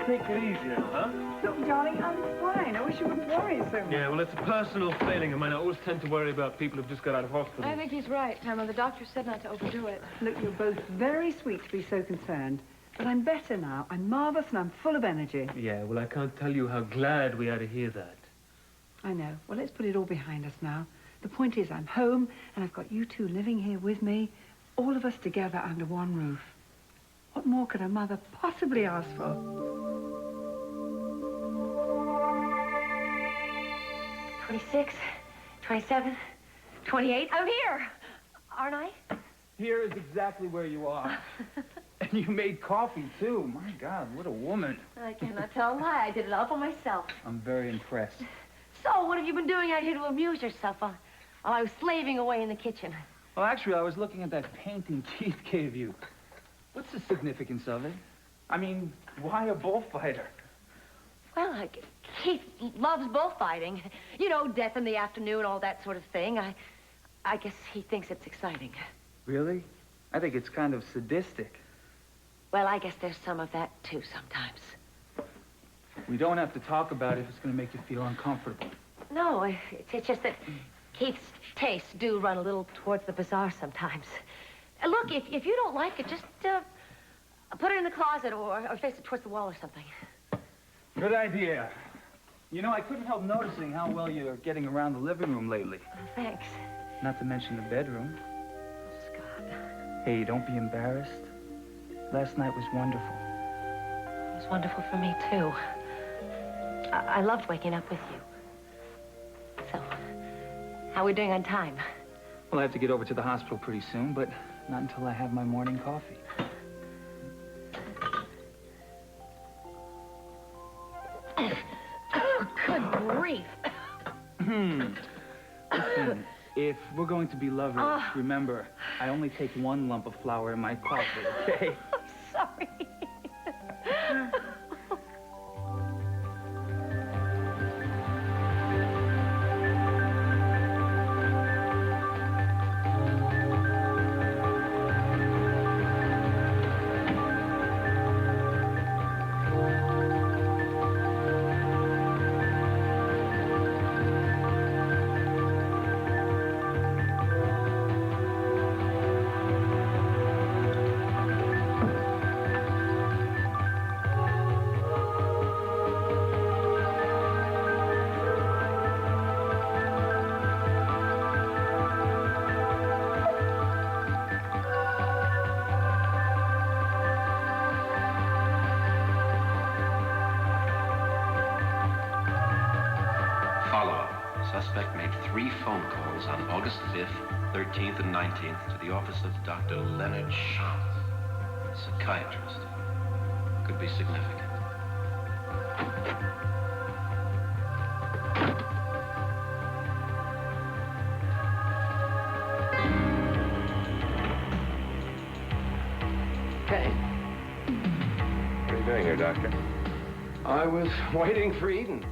Take it easy, huh? Look, darling, I'm fine. I wish you wouldn't worry so much. Yeah, well, it's a personal failing of mine. I always tend to worry about people who've just got out of hospital. I think he's right, Pamela. The doctor said not to overdo it. Look, you're both very sweet to be so concerned. But I'm better now. I'm marvellous and I'm full of energy. Yeah, well, I can't tell you how glad we are to hear that. I know. Well, let's put it all behind us now. The point is, I'm home and I've got you two living here with me, all of us together under one roof. What more could a mother possibly ask for? 26, 27, 28. I'm here, aren't I? Here is exactly where you are. And you made coffee, too. My God, what a woman. I cannot tell a lie. I did it all for myself. I'm very impressed. So, what have you been doing out here to amuse yourself while I was slaving away in the kitchen? Well, actually, I was looking at that painting Keith gave you. What's the significance of it? I mean, why a bullfighter? Well, Keith loves bullfighting. You know, death in the afternoon, all that sort of thing. I guess he thinks it's exciting. Really? I think it's kind of sadistic. Well, I guess there's some of that, too, sometimes. We don't have to talk about it if it's going to make you feel uncomfortable. No, it's just that Keith's tastes do run a little towards the bizarre sometimes. Look, if you don't like it, just put it in the closet or face it towards the wall or something. Good idea. You know, I couldn't help noticing how well you're getting around the living room lately. Oh, thanks. Not to mention the bedroom. Scott. Hey, don't be embarrassed. Last night was wonderful. It was wonderful for me, too. I loved waking up with you. So, how are we doing on time? Well, I have to get over to the hospital pretty soon, but not until I have my morning coffee. Good grief. Listen, if we're going to be lovers, remember, I only take one lump of flour in my coffee, okay? I'm sorry. Suspect made 3 phone calls on August 5th, 13th, and 19th to the office of Dr. Leonard Schantz, psychiatrist. Could be significant. Kane. What are you doing here, Doctor? I was waiting for Eden.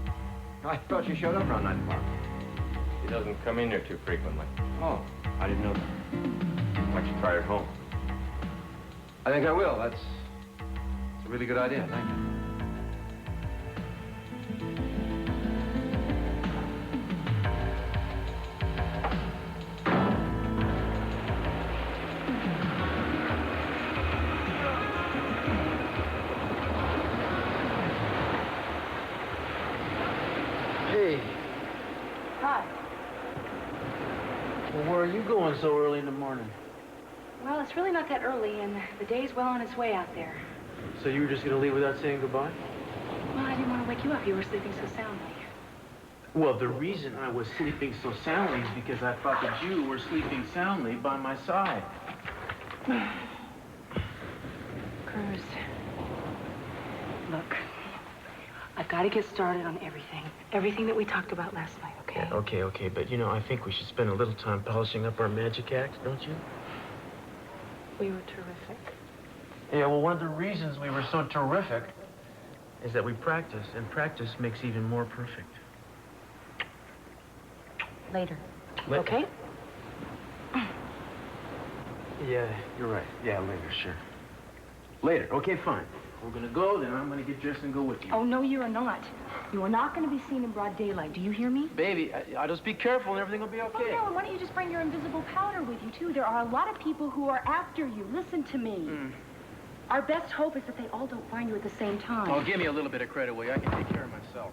I thought she showed up around 9 o'clock. She doesn't come in here too frequently. Oh, I didn't know that. Why don't you try her home? I think I will. That's a really good idea. Thank you. Going so early in the morning? Well, it's really not that early, and the day's well on its way out there. So you were just going to leave without saying goodbye? Well, I didn't want to wake you up. You were sleeping so soundly. Well, the reason I was sleeping so soundly is because I thought that you were sleeping soundly by my side. Cruz, look, I've got to get started on everything. Everything that we talked about last night, okay? Yeah, okay, but you know, I think we should spend a little time polishing up our magic act, don't you? We were terrific. Yeah, well, one of the reasons we were so terrific is that we practice, and practice makes even more perfect. Later. Okay? Yeah, you're right. Yeah, later, sure. Later. Okay, fine. We're gonna go, then I'm gonna get dressed and go with you. Oh, no, you are not. You are not going to be seen in broad daylight. Do you hear me? Baby, I just be careful and everything will be Oh, okay. no, and why don't you just bring your invisible powder with you, too? There are a lot of people who are after you. Listen to me. Our best hope is that they all don't find you at the same time. Oh, give me a little bit of credit, will you? I can take care of myself.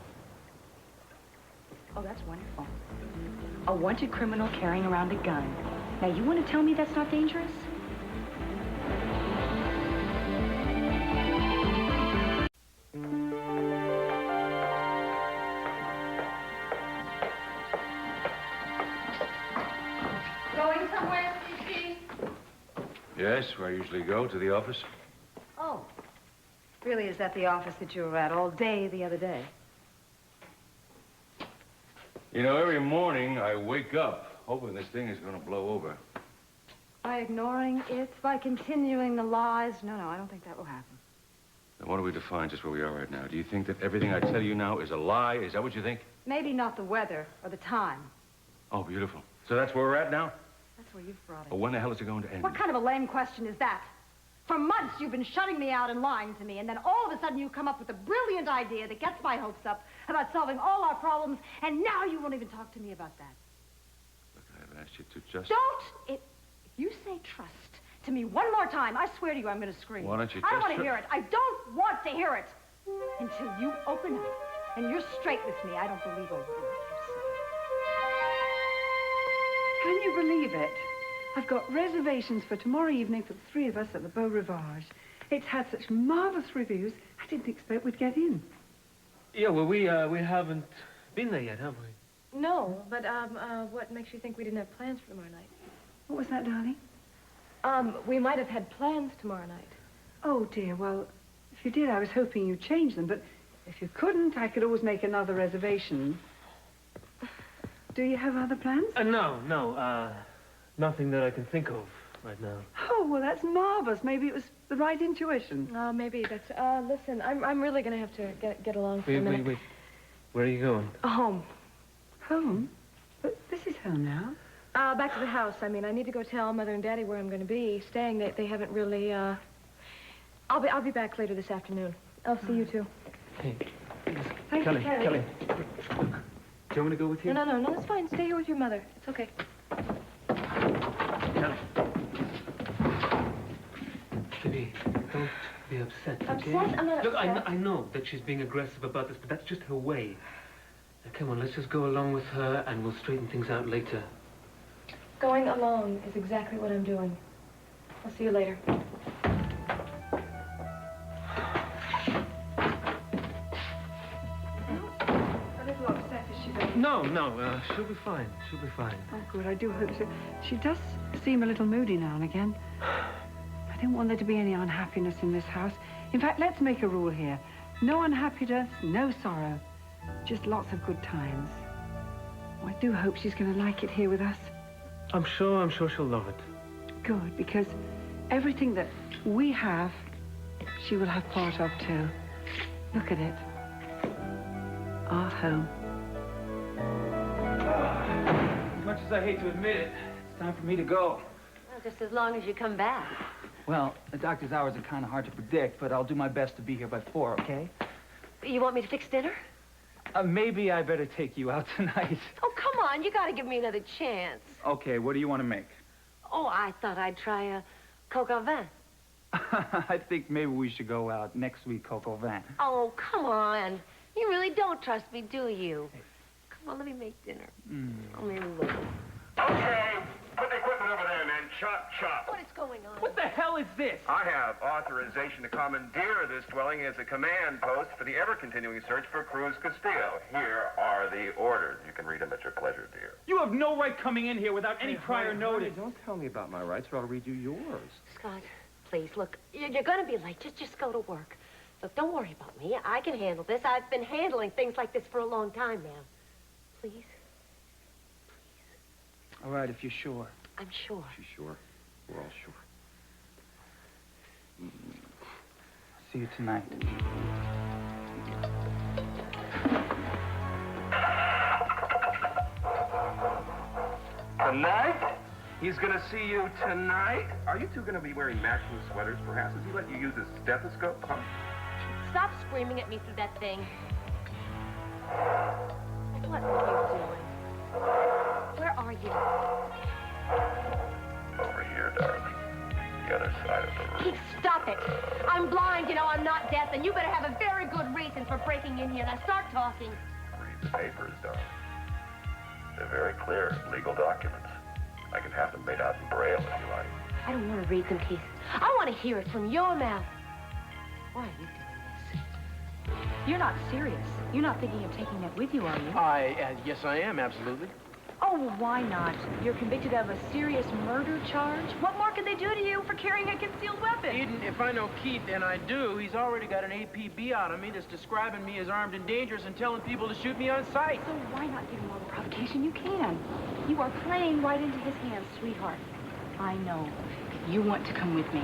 Oh, that's wonderful. A wanted criminal carrying around a gun. Now, you want to tell me that's not dangerous? Going somewhere, СиСи? Yes, where I usually go, to the office. Oh. Really, is that the office that you were at all day the other day? You know, every morning I wake up hoping this thing is going to blow over. By ignoring it, by continuing the lies. No, I don't think that will happen. Then what do we define just where we are right now? Do you think that everything I tell you now is a lie? Is that what you think? Maybe not the weather or the time. Oh, beautiful. So that's where we're at now? That's where you've brought it. Well, when the hell is it going to end? What kind of a lame question is that? For months, you've been shutting me out and lying to me, and then all of a sudden you come up with a brilliant idea that gets my hopes up about solving all our problems, and now you won't even talk to me about that. Look, I haven't asked you to just... Don't! If you say trust to me one more time, I swear to you I'm going to scream. Why don't you I don't just want to hear it. I don't want to hear it. Until you open up and you're straight with me, I don't believe a word you say. Can you believe it? I've got reservations for tomorrow evening for the three of us at the Beau Rivage. It's had such marvelous reviews, I didn't expect we'd get in. Yeah, well, we haven't been there yet, have we? No, but, what makes you think we didn't have plans for tomorrow night? What was that, darling? We might have had plans tomorrow night. Oh, dear, well, if you did, I was hoping you'd change them, but if you couldn't, I could always make another reservation. Do you have other plans? No, nothing that I can think of right now. Oh, well, that's marvelous. Maybe it was the right intuition. Maybe that's, listen, I'm really gonna have to get along for a minute. Wait. Where are you going? Home. Home? But this is home now. Back to the house. I mean, I need to go tell Mother and Daddy where I'm gonna be staying. They haven't really, I'll be back later this afternoon. I'll see you too. Hey, Thank you, Kelly. Do you want me to go with you? No, it's fine. Stay here with your mother. It's okay. Kelly. Baby, don't be upset, okay? Upset? I'm not Look, upset. I know that she's being aggressive about this, but that's just her way. Now, come on, let's just go along with her, and we'll straighten things out later. Going along is exactly what I'm doing. I'll see you later. A little upset, is she, baby? No, she'll be fine. She'll be fine. Oh, good. I do hope so. She does seem a little moody now and again. I don't want there to be any unhappiness in this house. In fact, let's make a rule here. No unhappiness, no sorrow. Just lots of good times. Oh, I do hope she's going to like it here with us. I'm sure she'll love it. Good, because everything that we have, she will have part of too. Look at it. Our home. As much as I hate to admit it, it's time for me to go. Well, just as long as you come back. Well, the doctor's hours are kind of hard to predict, but I'll do my best to be here by 4, okay? You want me to fix dinner? Maybe I better take you out tonight. Oh, come on. You gotta give me another chance. Okay, what do you want to make? Oh, I thought I'd try a coq au vin. I think maybe we should go out next week, coq au vin. Oh, come on. You really don't trust me, do you? Come on, let me make dinner. Oh, maybe a little. Okay, put the equipment over there, man. Chop, chop. What is going on? What the hell is this? I have authorization to commandeer this dwelling as a command post for the ever-continuing search for Cruz Castillo. Here are the orders. You can read them at your pleasure, dear. You have no right coming in here without any prior notice. Don't tell me about my rights, or I'll read you yours. Scott, please, look, you're gonna be late. Just go to work. Look, don't worry about me. I can handle this. I've been handling things like this for a long time now. Please? All right, if you're sure. I'm sure. She's sure. We're all sure. See you tonight. Tonight? He's gonna see you tonight? Are you two gonna be wearing matching sweaters, perhaps? Does he let you use his stethoscope? Huh? stop screaming at me through that thing. What are you doing? Where are you? Over here, darling. The other side of the room. Keith, stop it. I'm blind, you know, I'm not deaf, and you better have a very good reason for breaking in here. Now start talking. Read the papers, darling. They're very clear, legal documents. I can have them made out in Braille if you like. I don't want to read them, Keith. I want to hear it from your mouth. Why are you doing this? You're not serious. You're not thinking of taking it with you, are you? Yes, I am, absolutely. Oh, well, why not? You're convicted of a serious murder charge. What more could they do to you for carrying a concealed weapon? Eden, if I know Keith, and I do, he's already got an APB out of me that's describing me as armed and dangerous and telling people to shoot me on sight. So why not give him all the provocation you can? You are playing right into his hands, sweetheart. I know you want to come with me,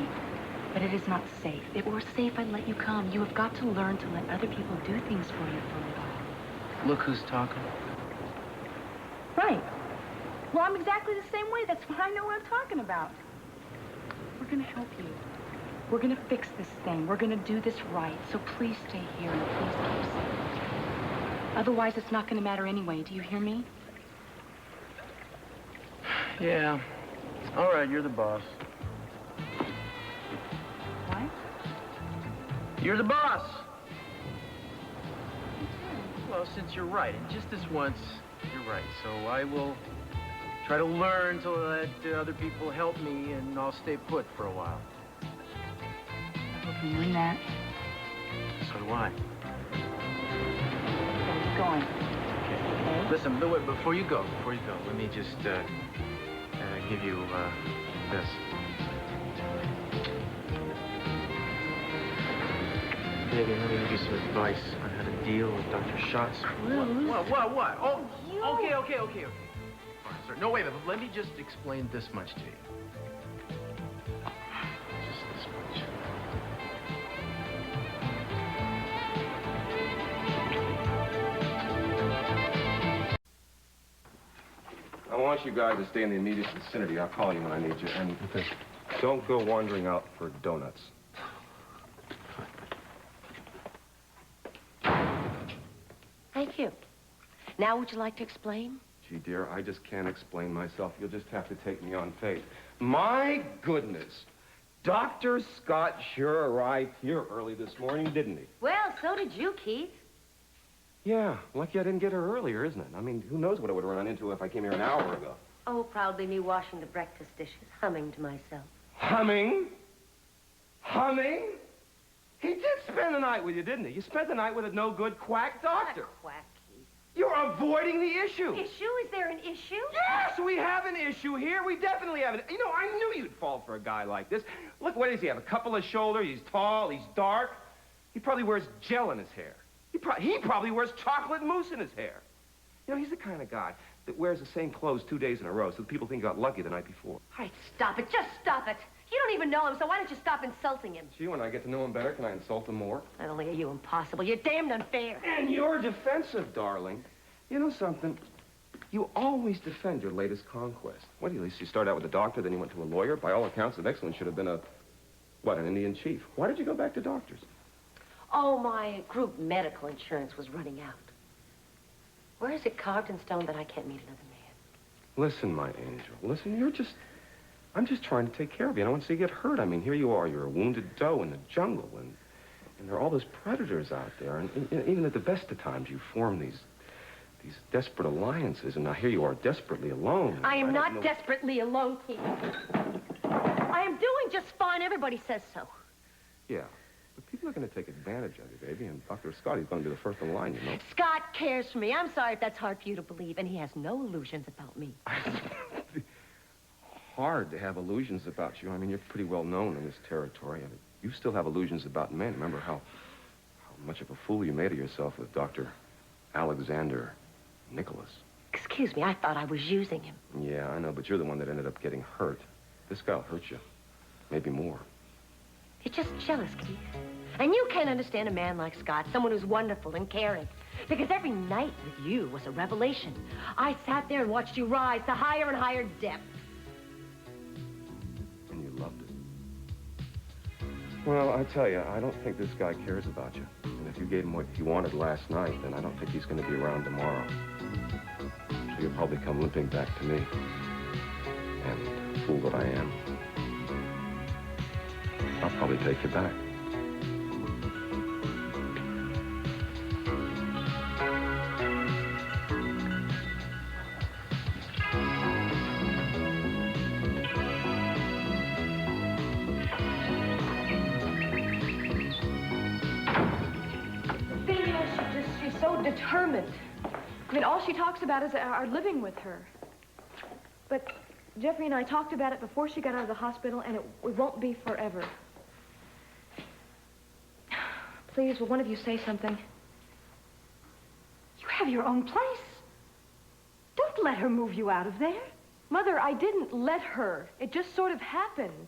but it is not safe. If it were safe, I'd let you come. You have got to learn to let other people do things for you for a while. Look who's talking. Right. Well, I'm exactly the same way. That's why I know what I'm talking about. We're going to help you. We're going to fix this thing. We're going to do this right. So please stay here and please keep safe. Otherwise, it's not going to matter anyway. Do you hear me? Yeah. All right, you're the boss. What? You're the boss! Well, since you're right, and just this once, you're right. So I will try to learn to let other people help me, and I'll stay put for a while. I hope you mean that. So do I. Where are you going? Okay. Listen, before you go, let me just give you this. Baby, let me give you some advice on how to deal with Dr. Schott's... What? Oh, You... Okay. Fine, sir. No, wait a minute. Let me just explain this much to you. Just this much. I want you guys to stay in the immediate vicinity. I'll call you when I need you. And don't go wandering out for donuts. Thank you. Now, would you like to explain? Gee, dear, I just can't explain myself. You'll just have to take me on faith. My goodness. Dr. Scott sure arrived here early this morning, didn't he? Well, so did you, Keith. Yeah, lucky I didn't get her earlier, isn't it? I mean, who knows what I would have run into if I came here an hour ago. Oh, probably me washing the breakfast dishes, humming to myself. Humming? Humming? He did spend the night with you, didn't he? You spent the night with a no-good quack doctor. Not quack, Keith. You're avoiding the issue. Issue? Is there an issue? Yes, we have an issue here. We definitely have it. You know, I knew you'd fall for a guy like this. Look, what does he have? A couple of shoulders. He's tall. He's dark. He probably wears gel in his hair. He probably wears chocolate mousse in his hair. You know, he's the kind of guy that wears the same clothes 2 days in a row so that people think he got lucky the night before. All right, stop it. Just stop it. You don't even know him, so why don't you stop insulting him? Gee, when I get to know him better, can I insult him more? Not only are you impossible, you're damned unfair. And you're defensive, darling. You know something? You always defend your latest conquest. What, at least you start out with a doctor, then you went to a lawyer. By all accounts, the next one should have been an Indian chief. Why did you go back to doctors? Oh, my group medical insurance was running out. Where is it carved in stone that I can't meet another man? Listen, my angel. Listen, I'm just trying to take care of you. I don't want to see you get hurt. I mean, here you are. You're a wounded doe in the jungle, and there are all those predators out there. And even at the best of times, you form these desperate alliances, and now here you are desperately alone. I am not desperately alone, Keith. I am doing just fine. Everybody says so. Yeah. But people are going to take advantage of you, baby, and Dr. Scott, he's going to be the first in line, you know. Scott cares for me. I'm sorry if that's hard for you to believe, and he has no illusions about me. Hard to have illusions about you. I mean, you're pretty well known in this territory. I mean, you still have illusions about men. Remember how much of a fool you made of yourself with Dr. Alexander Nicholas. Excuse me, I thought I was using him. Yeah, I know, but you're the one that ended up getting hurt. This guy'll hurt you. Maybe more. You're just jealous, Keith. And you can't understand a man like Scott, someone who's wonderful and caring. Because every night with you was a revelation. I sat there and watched you rise to higher and higher depths. And you loved it. Well, I tell you, I don't think this guy cares about you. If you gave him what he wanted last night, then I don't think he's going to be around tomorrow. So you'll probably come limping back to me. And fool that I am, I'll probably take you back. She's so determined. I mean, all she talks about is our living with her. But Jeffrey and I talked about it before she got out of the hospital, and it won't be forever. Please, will one of you say something? You have your own place. Don't let her move you out of there. Mother, I didn't let her. It just sort of happened.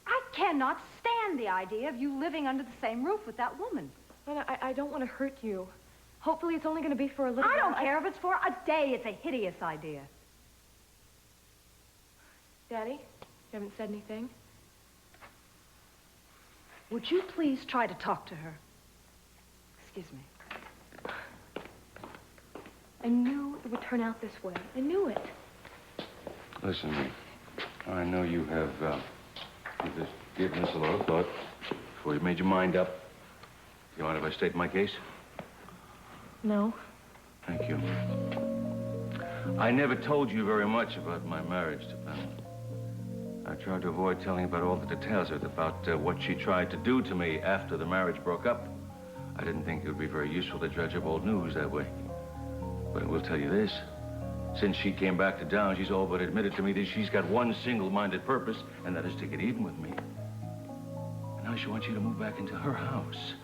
I cannot stand the idea of you living under the same roof with that woman. Mother, I don't want to hurt you. Hopefully it's only going to be for a little while. I don't care if it's for a day. It's a hideous idea. Daddy, you haven't said anything? Would you please try to talk to her? Excuse me. I knew it would turn out this way. I knew it. Listen, I know you have just given this a lot of thought before you made your mind up. You mind if I state my case? No. Thank you. I never told you very much about my marriage to Pamela. I tried to avoid telling about all the details of it, about what she tried to do to me after the marriage broke up. I didn't think it would be very useful to dredge up old news that way. But I will tell you this. Since she came back to town, she's all but admitted to me that she's got one single-minded purpose, and that is to get even with me. And now she wants you to move back into her house.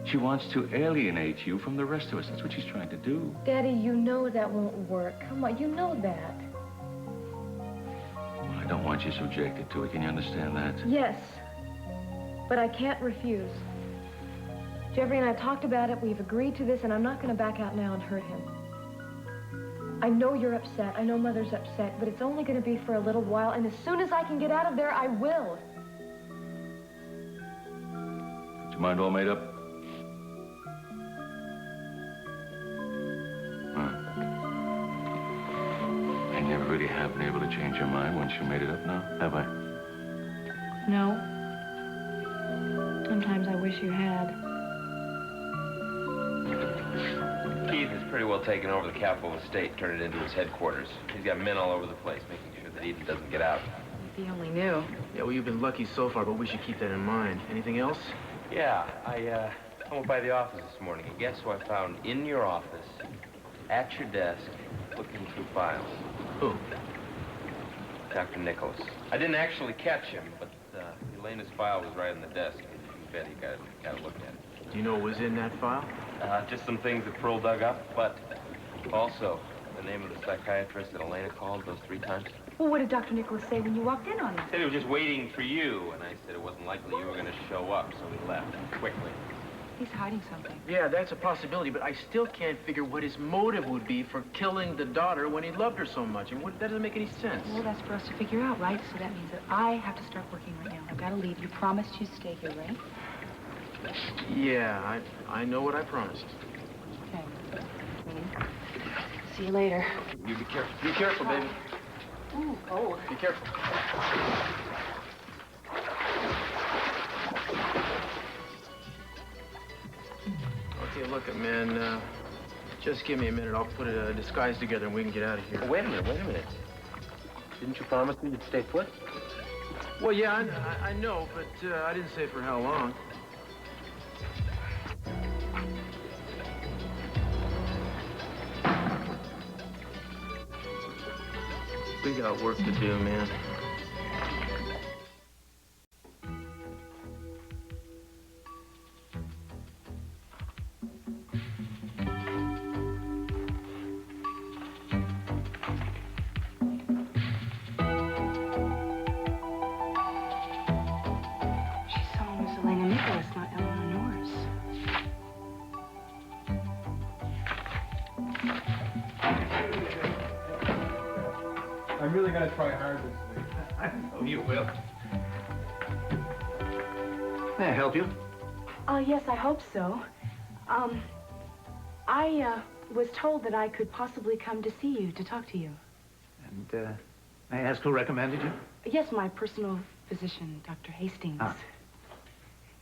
She wants to alienate you from the rest of us. That's what she's trying to do. Daddy, you know that won't work. Come on, you know that. Well, I don't want you subjected to it. Can you understand that? Yes, but I can't refuse. Jeffrey and I talked about it. We've agreed to this, and I'm not going to back out now and hurt him. I know you're upset. I know Mother's upset, but it's only going to be for a little while, and as soon as I can get out of there, I will. Is your mind all made up? I never really have been able to change your mind once you made it up now, have I? No. Sometimes I wish you had. Keith has pretty well taken over the capital of the state, turned it into his headquarters. He's got men all over the place, making sure that Eden doesn't get out. If he only knew. Yeah, well, you've been lucky so far, but we should keep that in mind. Anything else? Yeah, I went by the office this morning, and guess who I found in your office, at your desk, looking through files? Who? Dr. Nicholas. I didn't actually catch him, but Elena's file was right on the desk. You bet he got a look at it. Do you know what was in that file? Just some things that Pearl dug up, but also the name of the psychiatrist that Elena called those 3 times. Well, what did Dr. Nicholas say when you walked in on him? He said he was just waiting for you, and I said it wasn't likely you were going to show up, so he left quickly. He's hiding something. Yeah, that's a possibility, but I still can't figure what his motive would be for killing the daughter when he loved her so much. And that doesn't make any sense. Well, that's for us to figure out, right? So that means that I have to start working right now. I've got to leave. You promised you'd stay here, right? Yeah, I know what I promised. Okay. See you later. You be careful. Be careful, baby. Ooh, cold. Be careful. Okay, look, man, just give me a minute. I'll put a disguise together and we can get out of here. Oh, wait a minute. Didn't you promise me you'd stay put? Well, yeah, I know, but I didn't say for how long. We got work to do, man. I'm really gonna try hard this week. I know you will. May I help you? Yes, I hope so. I was told that I could possibly come to see you, to talk to you. And, may I ask who recommended you? Yes, my personal physician, Dr. Hastings. Ah.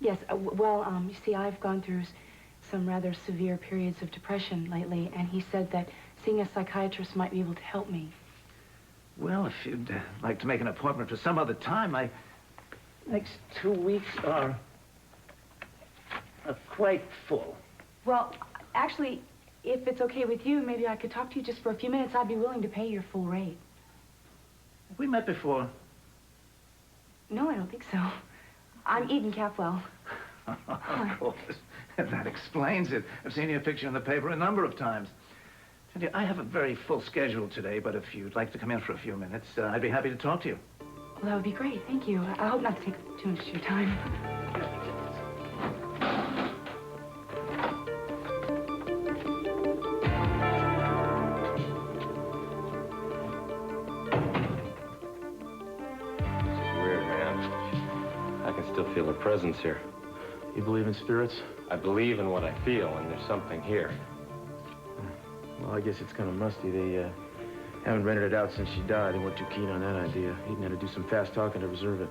Yes, well, you see, I've gone through some rather severe periods of depression lately, and he said that seeing a psychiatrist might be able to help me. Well, if you'd like to make an appointment for some other time, next 2 weeks are quite full. Well, actually, if it's okay with you, maybe I could talk to you just for a few minutes. I'd be willing to pay your full rate. Have we met before? No, I don't think so. I'm Eden Capwell. Of course. That explains it. I've seen your picture in the paper a number of times. Tell you, I have a very full schedule today, but if you'd like to come in for a few minutes, I'd be happy to talk to you. Well, that would be great. Thank you. I hope not to take too much of your time. Still feel a presence here. You believe in spirits? I believe in what I feel, and there's something here. Well, I guess it's kind of musty. They haven't rented it out since she died. They weren't too keen on that idea. Eden had to do some fast talking to reserve it.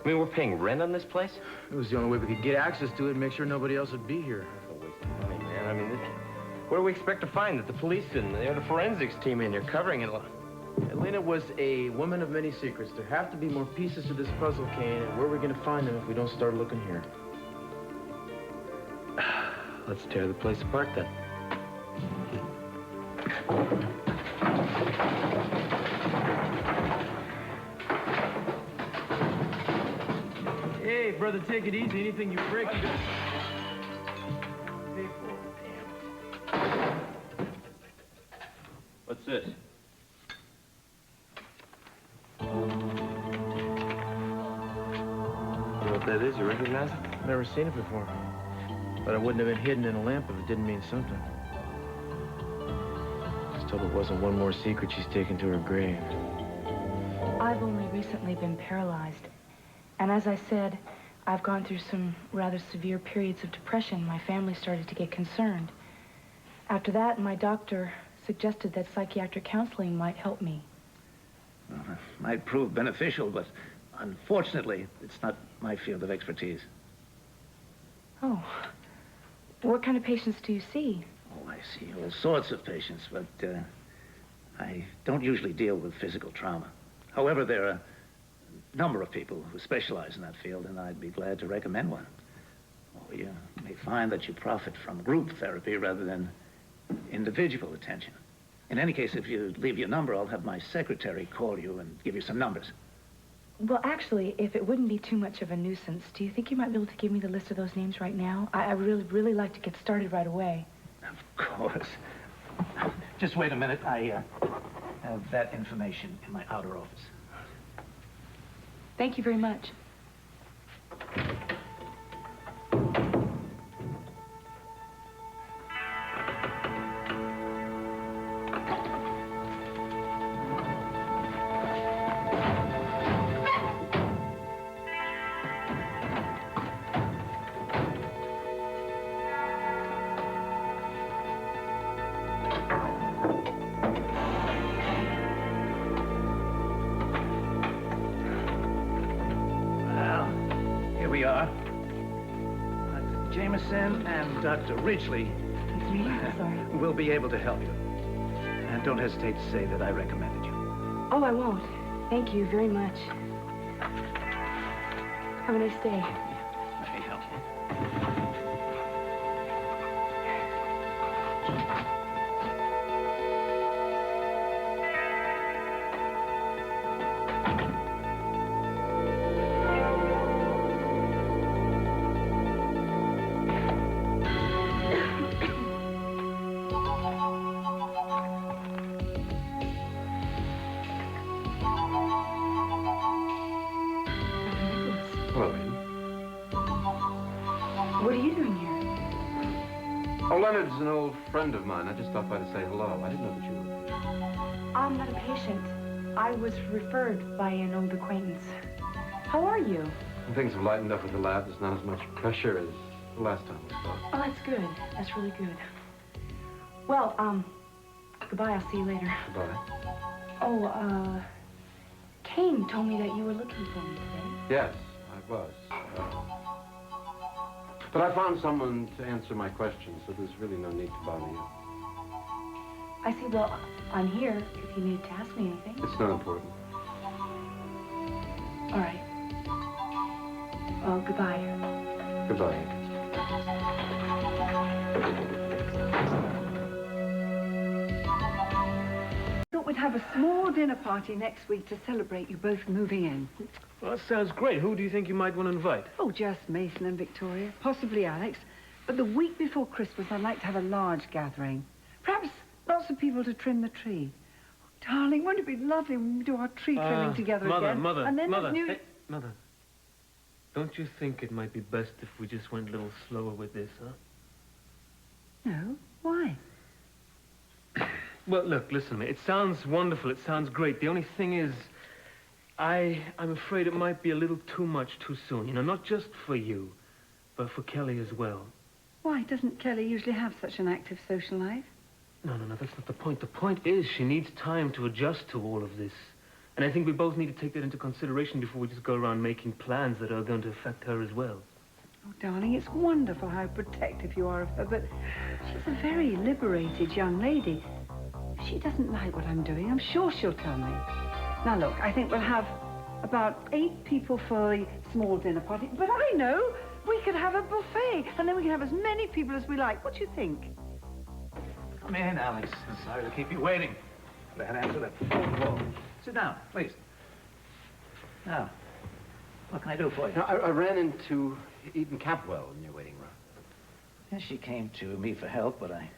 I mean, we're paying rent on this place? It was the only way we could get access to it and make sure nobody else would be here. That's a waste of money, man. I mean, what do we expect to find? That the police and the forensics team in here covering it? Elena was a woman of many secrets. There have to be more pieces to this puzzle, Kane, and where are we going to find them if we don't start looking here? Let's tear the place apart, then. Hey, brother, take it easy. Anything you break, you got... What's this? What that is, you recognize it? Never seen it before. But it wouldn't have been hidden in a lamp if it didn't mean something. Just hope it wasn't one more secret she's taken to her grave. I've only recently been paralyzed. And as I said, I've gone through some rather severe periods of depression. My family started to get concerned. After that, my doctor suggested that psychiatric counseling might help me. Well, it might prove beneficial, but unfortunately, it's not my field of expertise. Oh. What kind of patients do you see? Oh, I see all sorts of patients, but I don't usually deal with physical trauma. However, there are a number of people who specialize in that field, and I'd be glad to recommend one. Or you may find that you profit from group therapy rather than individual attention. In any case, if you leave your number, I'll have my secretary call you and give you some numbers. Well, actually, if it wouldn't be too much of a nuisance, do you think you might be able to give me the list of those names right now? I really like to get started right away. Of course. Just wait a minute. I have that information in my outer office. Thank you very much. And Dr. Ridgely will be able to help you. And don't hesitate to say that I recommended you. Oh, I won't. Thank you very much. Have a nice day. Let me help you. Leonard's an old friend of mine. I just stopped by to say hello. I didn't know that you were here. I'm not a patient. I was referred by an old acquaintance. How are you? Things have lightened up with the lab. There's not as much pressure as the last time we spoke. Oh, that's good. That's really good. Well, goodbye. I'll see you later. Goodbye. Oh, Kane told me that you were looking for me today. Yes, I was. But I found someone to answer my questions, so there's really no need to bother you. I see. Well, I'm here if you needed to ask me anything. It's not important. All right. Well, goodbye. Goodbye. Thought we'd have a small dinner party next week to celebrate you both moving in. Well, that sounds great. Who do you think you might want to invite? Oh, just Mason and Victoria, possibly Alex. But the week before Christmas, I'd like to have a large gathering. Perhaps lots of people to trim the tree. Oh, darling, wouldn't it be lovely when we do our tree trimming together again? Mother, and then Mother, New... hey, Mother. Don't you think it might be best if we just went a little slower with this, huh? No, why? Well, look, listen to me. It sounds wonderful. It sounds great. The only thing is, I'm afraid it might be a little too much too soon. You know, not just for you, but for Kelly as well. Why, doesn't Kelly usually have such an active social life? No, that's not the point. The point is she needs time to adjust to all of this. And I think we both need to take that into consideration before we just go around making plans that are going to affect her as well. Oh, darling, it's wonderful how protective you are of her, but she's a very liberated young lady. If she doesn't like what I'm doing, I'm sure she'll tell me. Now, look, I think we'll have about 8 people for the small dinner party. But I know, we could have a buffet, and then we can have as many people as we like. What do you think? Come in, Alex. Sorry to keep you waiting. But I had to answer that phone call. Sit down, please. Now, what can I do for you? Now, I ran into Eden Capwell in your waiting room. Yes, she came to me for help, but I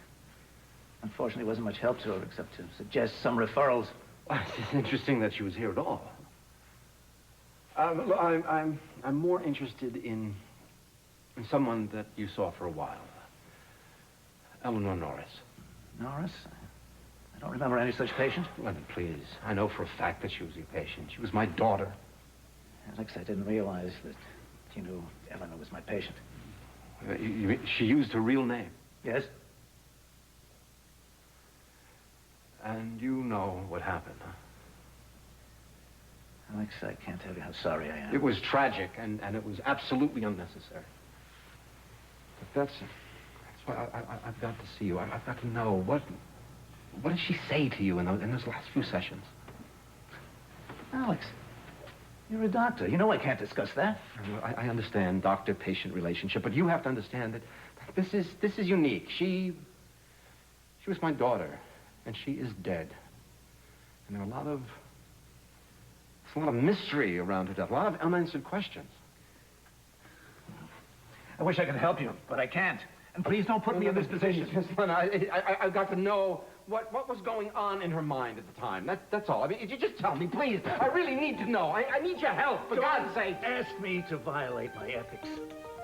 unfortunately wasn't much help to her except to suggest some referrals. It's interesting that she was here at all. Look, I'm more interested in someone that you saw for a while. Eleanor Norris. Norris? I don't remember any such patient. Leonard, please. I know for a fact that she was your patient. She was my daughter. Alex, I didn't realize that you knew Eleanor was my patient. She used her real name. Yes? And you know what happened, huh? Alex, I can't tell you how sorry I am. It was tragic, and it was absolutely unnecessary. But that's why I've got to see you. I've got to know, what did she say to you in those last few sessions? Alex, you're a doctor. You know I can't discuss that. I understand doctor-patient relationship, but you have to understand that this is unique. She was my daughter, and she is dead. And there are a lot of mystery around her death, a lot of unanswered questions. I wish I could help you, but I can't. And please don't put me in this position. I've got to know what was going on in her mind at the time. That's all. I mean, you just tell me, please. I really need to know. I need your help, for God's sake. Ask me to violate my ethics.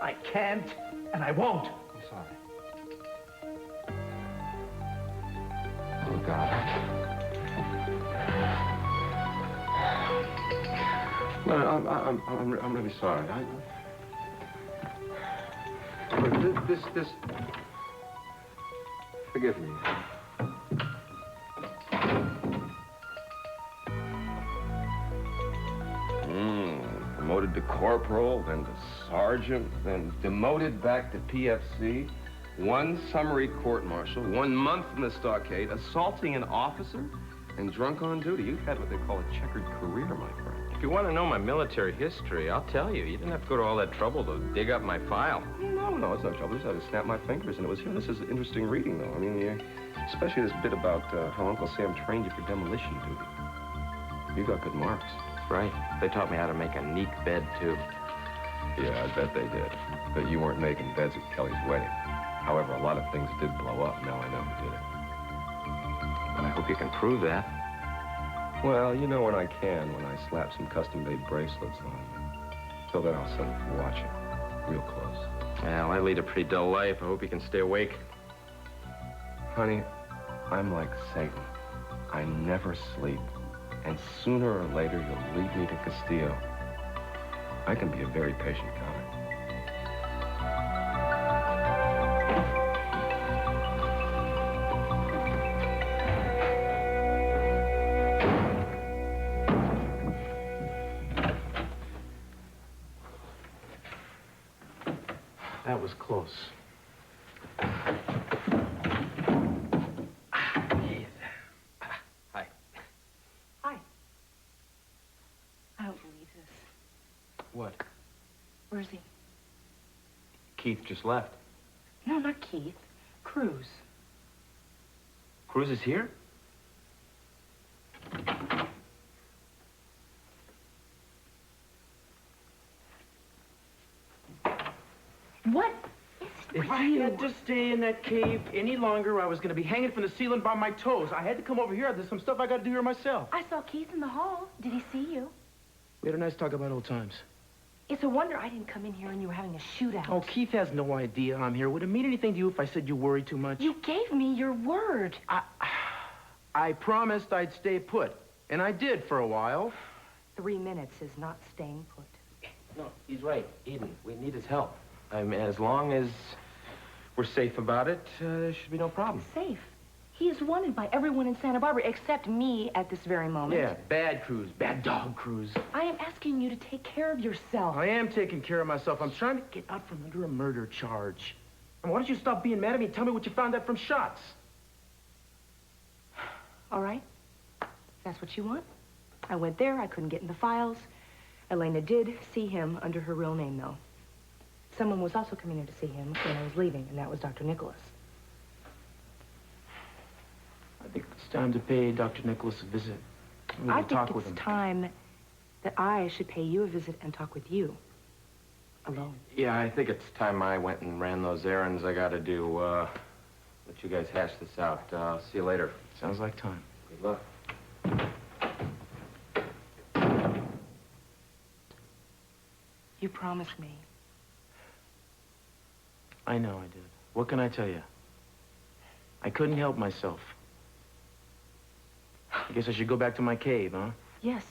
I can't, and I won't. I'm sorry. Oh, God. No, I'm really sorry. This... Forgive me. Promoted to corporal, then to sergeant, then demoted back to PFC. 1 summary court-martial, 1 month in the stockade, assaulting an officer, and drunk on duty. You've had what they call a checkered career, my friend. If you want to know my military history, I'll tell you. You didn't have to go to all that trouble to dig up my file. No, it's no trouble. I just had to snap my fingers, and it was here. This is interesting reading, though. I mean, especially this bit about how Uncle Sam trained you for demolition duty. You got good marks. That's right. They taught me how to make a neat bed, too. Yeah, I bet they did. But you weren't making beds at Kelly's wedding. However, a lot of things did blow up. Now I know who did it. But I hope you can prove that. Well, you know when I can, when I slap some custom-made bracelets on you. Till then, I'll set it for watching. Real close. Well, I lead a pretty dull life. I hope you can stay awake. Honey, I'm like Satan. I never sleep. And sooner or later, you'll lead me to Castillo. I can be a very patient guy. That was close. Hi. Hi. I don't believe this. What? Where is he? Keith just left. No, not Keith. Cruz. Cruz is here? What? If I had to stay in that cave any longer, I was going to be hanging from the ceiling by my toes. I had to come over here. There's some stuff I got to do here myself. I saw Keith in the hall. Did he see you? We had a nice talk about old times. It's a wonder I didn't come in here and you were having a shootout. Oh, Keith has no idea I'm here. Would it mean anything to you if I said you worry too much? You gave me your word. I promised I'd stay put, and I did for a while. 3 minutes is not staying put. No, he's right. Eden, we need his help. I mean, as long as we're safe about it, there should be no problem. Safe? He is wanted by everyone in Santa Barbara except me at this very moment. Yeah, bad Cruz, bad dog Cruz. I am asking you to take care of yourself. I am taking care of myself. I'm trying to get out from under a murder charge. And why don't you stop being mad at me and tell me what you found out from shots? All right. If that's what you want. I went there. I couldn't get in the files. Elena did see him under her real name, though. Someone was also coming in to see him when I was leaving, and that was Dr. Nicholas. I think it's time to pay Dr. Nicholas a visit. I think it's time that I should pay you a visit and talk with you. Alone. Yeah, I think it's time I went and ran those errands I got to do. Let you guys hash this out. See you later. Sounds like time. Good luck. You promised me. I know I did. What can I tell you? I couldn't help myself. I guess I should go back to my cave, huh? Yes,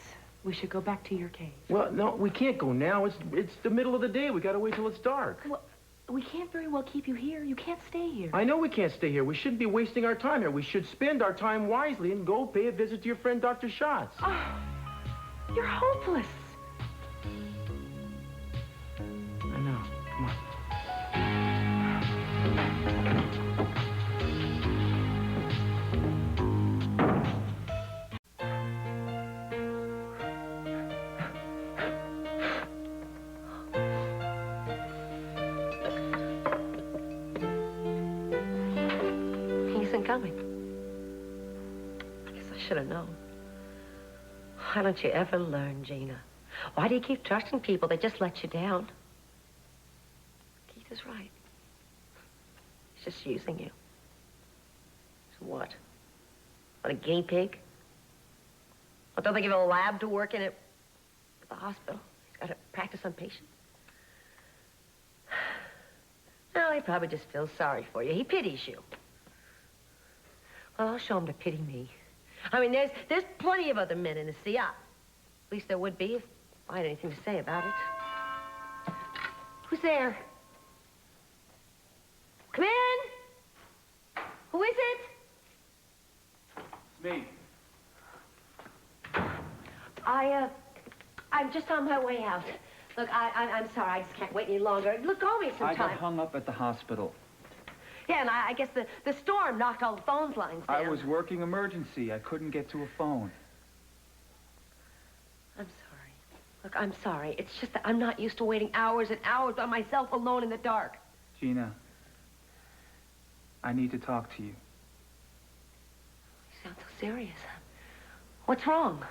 we should go back to your cave. Well, no, we can't go now. It's the middle of the day. We gotta wait till it's dark. Well, we can't very well keep you here. You can't stay here. I know we can't stay here. We shouldn't be wasting our time here. We should spend our time wisely and go pay a visit to your friend, Dr. Schatz. Oh, you're hopeless. I know. Come on. Coming. I guess I should have known. Why don't you ever learn, Gina? Why do you keep trusting people that just let you down? Keith is right. He's just using you. So what? What, a guinea pig? Well, don't they give him a lab to work in at the hospital? He's got to practice on patients. No, he probably just feels sorry for you. He pities you. Well, I'll show him to pity me. I mean, there's plenty of other men in the sea. At least there would be if I had anything to say about it. Who's there? Come in. Who is it? It's me. I'm just on my way out. Look, I'm sorry. I just can't wait any longer. Look, call me sometime. I got hung up at the hospital. Yeah, and I guess the storm knocked all the phone lines down. I was working emergency. I couldn't get to a phone. I'm sorry. Look, I'm sorry. It's just that I'm not used to waiting hours and hours by myself alone in the dark. Gina, I need to talk to you. You sound so serious. What's wrong?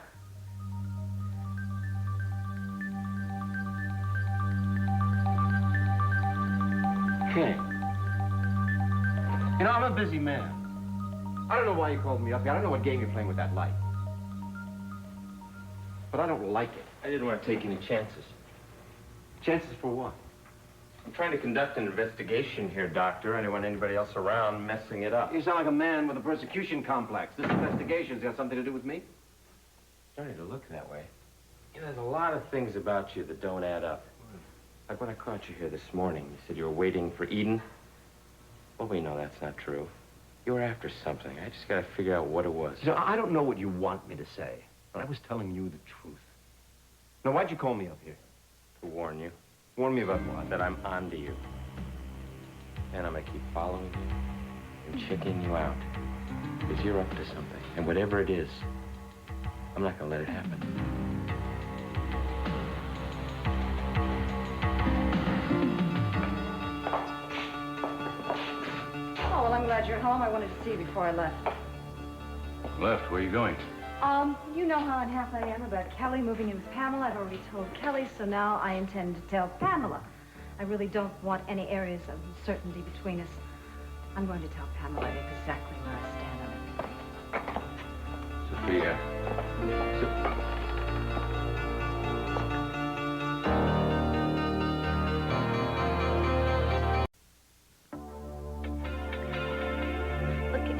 Kane. You know, I'm a busy man. I don't know why you called me up here. I don't know what game you're playing with that light. But I don't like it. I didn't want to take any chances. Chances for what? I'm trying to conduct an investigation here, Doctor. I don't want anybody else around messing it up. You sound like a man with a persecution complex. This investigation's got something to do with me? Starting to look that way. You know, there's a lot of things about you that don't add up. Like when I caught you here this morning, you said you were waiting for Eden. Well, we know that's not true. You were after something. I just got to figure out what it was. You know, I don't know what you want me to say, but I was telling you the truth. Now, why'd you call me up here? To warn you. Warn me about what? That I'm onto you. And I'm gonna keep following you and checking you out. Because you're up to something. And whatever it is, I'm not gonna let it happen. Oh, well, I'm glad you're home. I wanted to see you before I left. Left? Where are you going? You know how unhappy I am about Kelly moving in with Pamela. I've already told Kelly, so now I intend to tell Pamela. I really don't want any areas of uncertainty between us. I'm going to tell Pamela exactly where I stand on everything. Sophia.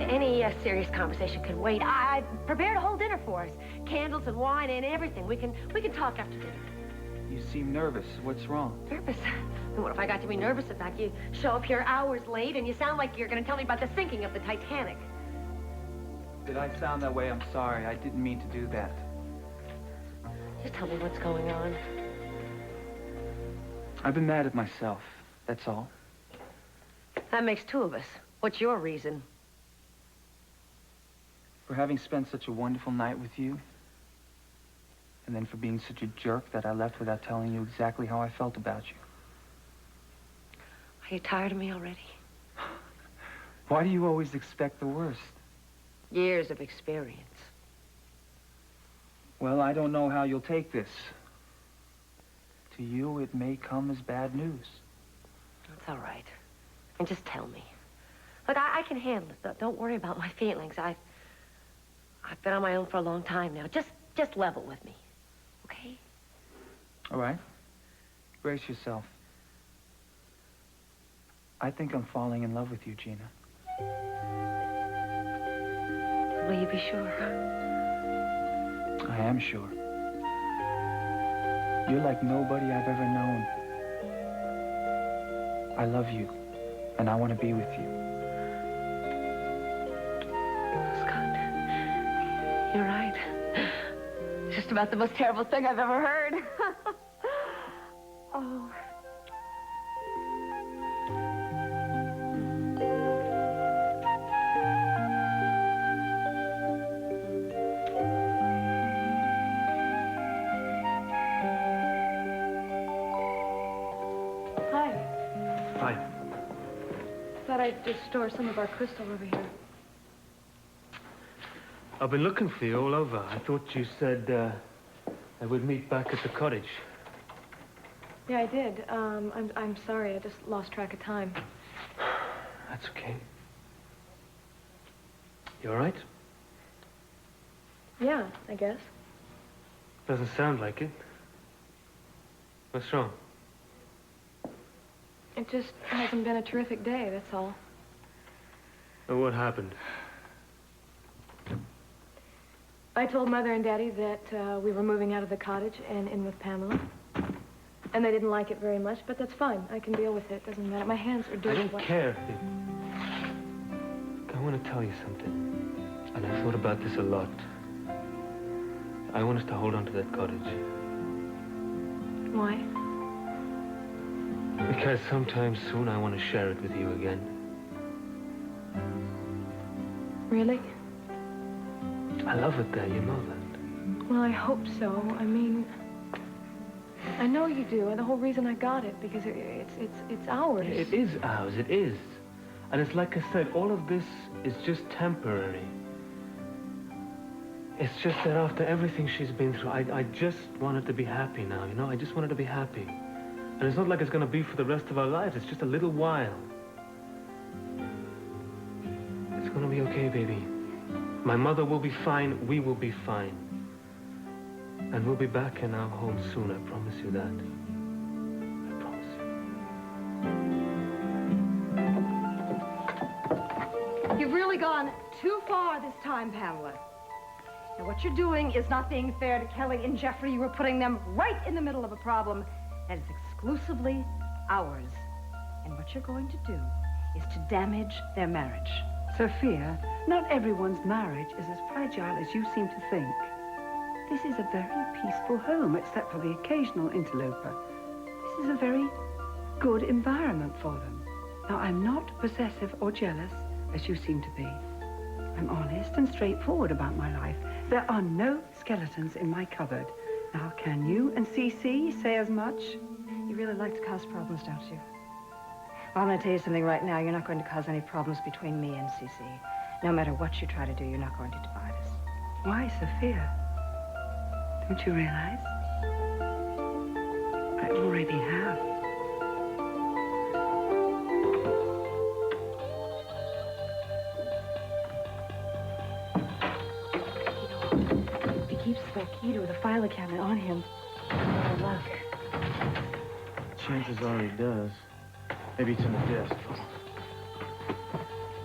Any serious conversation can wait. I prepared a whole dinner for us. Candles and wine and everything. We can talk after dinner. You seem nervous. What's wrong? Nervous? What if I got to be nervous about you? Show up here hours late and you sound like you're going to tell me about the sinking of the Titanic. Did I sound that way? I'm sorry. I didn't mean to do that. Just tell me what's going on. I've been mad at myself. That's all. That makes two of us. What's your reason? For having spent such a wonderful night with you. And then for being such a jerk that I left without telling you exactly how I felt about you. Are you tired of me already? Why do you always expect the worst? Years of experience. Well, I don't know how you'll take this. To you, it may come as bad news. That's all right. And just tell me. Look, I can handle it. Don't worry about my feelings. I've been on my own for a long time now. Just level with me. Okay? All right. Brace yourself. I think I'm falling in love with you, Gina. Will you be sure? I am sure. You're like nobody I've ever known. I love you, and I want to be with you. Scott, you're right. Just about the most terrible thing I've ever heard. Oh. I'd just store some of our crystal over here. I've been looking for you all over. I thought you said I would meet back at the cottage. Yeah, I did. I'm sorry. I just lost track of time. That's okay. You all right? Yeah, I guess. Doesn't sound like it. What's wrong? It just hasn't been a terrific day, that's all. Well, what happened? I told Mother and Daddy that we were moving out of the cottage and in with Pamela. And they didn't like it very much, but that's fine. I can deal with it. Doesn't matter. My hands are dirty. I don't care. I want to tell you something. And I've thought about this a lot. I want us to hold on to that cottage. Why? Because sometime soon I want to share it with you again. Really? I love it there, you know that. Well, I hope so. I mean, I know you do, and the whole reason I got it, because it's ours. It is ours, it is. And it's like I said, all of this is just temporary. It's just that after everything she's been through, I just wanted to be happy now, you know? I just wanted to be happy. And it's not like it's going to be for the rest of our lives. It's just a little while. It's going to be okay, baby. My mother will be fine. We will be fine. And we'll be back in our home soon. I promise you that. I promise you. You've really gone too far this time, Pamela. Now, what you're doing is not being fair to Kelly and Jeffrey. You were putting them right in the middle of a problem that is exclusively ours. And what you're going to do is to damage their marriage. Sophia, not everyone's marriage is as fragile as you seem to think. This is a very peaceful home, except for the occasional interloper. This is a very good environment for them. Now, I'm not possessive or jealous, as you seem to be. I'm honest and straightforward about my life. There are no skeletons in my cupboard. Now, can you and СиСи say as much? You really like to cause problems, don't you? Well, I'm going to tell you something right now. You're not going to cause any problems between me and СиСи. No matter what you try to do, you're not going to divide us. Why, Sophia? Don't you realize? I already have. If he keeps the key to the filing cabinet on him, bad luck. Chances are he does. Maybe it's in the desk.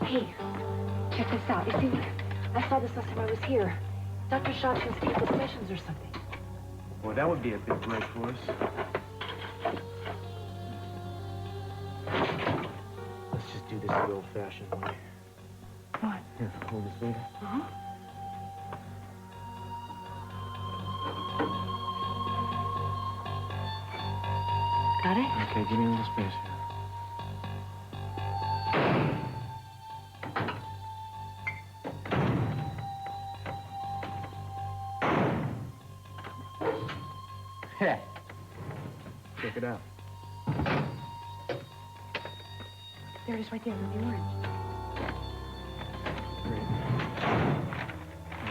Hey, check this out. You see, I saw this last time I was here. Dr. Shopkins canceled sessions or something. Boy, that would be a big break for us. Let's just do this the old-fashioned way. What? Here, hold this later. Uh-huh. Got it? Okay, give me a little space here. Yeah. Check it out. There it is right there, the orange. Great.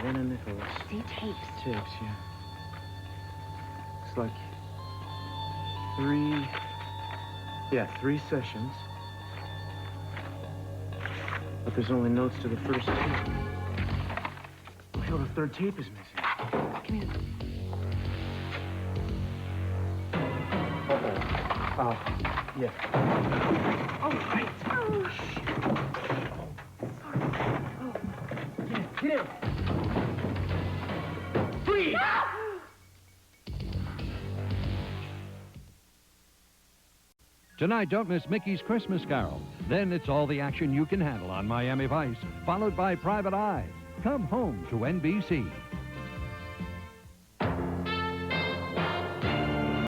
One in Nicholas. See, tapes. Tapes, yeah. Looks like three sessions. But there's only notes to the first two. Hell, the third tape is missing. Come here. Yeah. Oh, right. Oh, shit. Get in. Freeze! Tonight, don't miss Mickey's Christmas Carol. Then it's all the action you can handle on Miami Vice, followed by Private Eye. Come home to NBC.